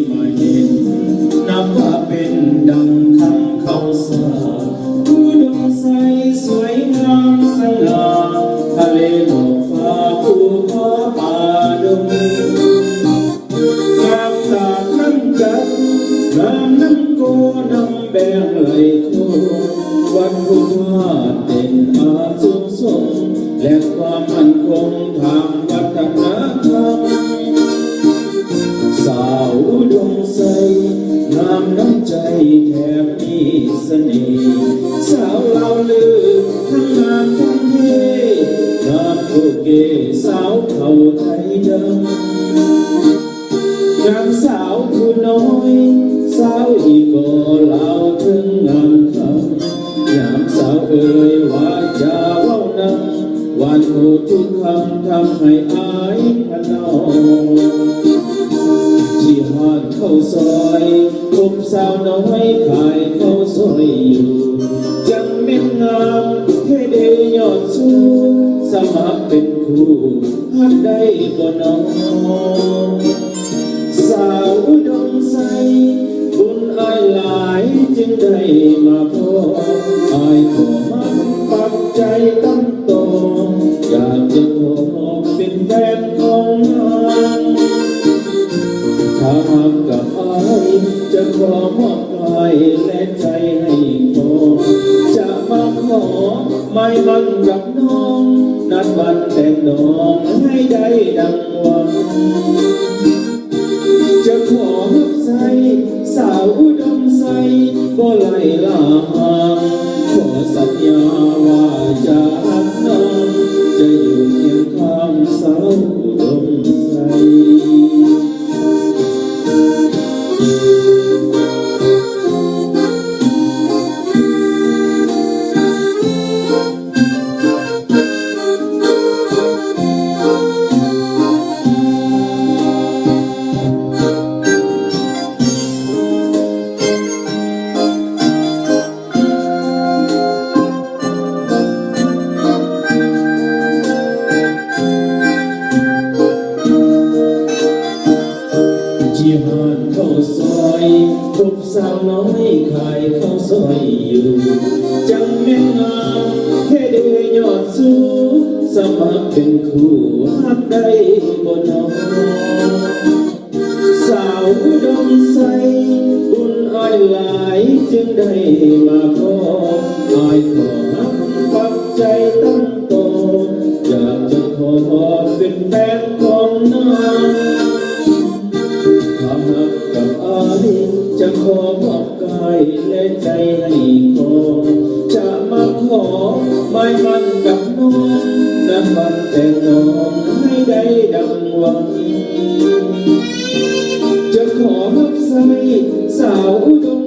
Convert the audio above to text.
มาเห็นนับว่าเป็นดังคำเขาสาอุดมใสสวยงามสง่าทะเลหมอกฟ้าภูเขาป่าดงงามตาทั้งจันงามน้ำโกน้ำแบงไหลโควัดพุทธาเด่นอาสุขสมและความมั่นคงทางวัฒนธรรมสาวอุดมใสงามน้ำใจแถบมีเสน่ห์สาวเล่าลือทั้งงามทั้งเท่งามโอเกสาวเผ่าไทยดำงามสาวผู้น้อยสาวอีกก็เล่าถึงงามคำยามสาวเอ่ยว่าจะเล่านำวันโอทุกคำทำให้อายพนอที่หอดเข้าซอยพบสาวน้อยขายเข้าซอยอยู่จังเม็ดงามแค่เดยอดสูงสมัครเป็นคู่หักได้บ่น้องสาวอุดมใสบุญอายหลายจึงได้มาพบอายขอมันปักใจตั้งโตอยากจะขอเป็นแฟนของนางถ้าหากกับอายจะขอมอบกายและใจให้พอจะมาขอไม่มันกับน้องนัดวันแต่งน้องให้ได้ดังหวังจะขอรับใส่สาวอุดมใสบ่ไล่ลาห่างขอสัญญาว่าจะรักน้องจะอยู่เคียงข้างสาวอุดมใสที่หาดเข้าซอยพบสาวน้อยขายเข้าซอยอยู่จังแม่งามแค่เดยยอดสูงสมัครเป็นคู่หักได้บ่น้องสาวอุดมใสบุญอายหลายจึงได้มาพบอายขอหักปักใจตั้งโตอยากจะขอเป็นแฟนของนางความรักกับอายจะขอมอบกายและใจให้ขอจะมาขอไม่มันกับน้องนัดวันแต่งน้องให้ได้ดังหวังจะขอรับใส่สาวอุดม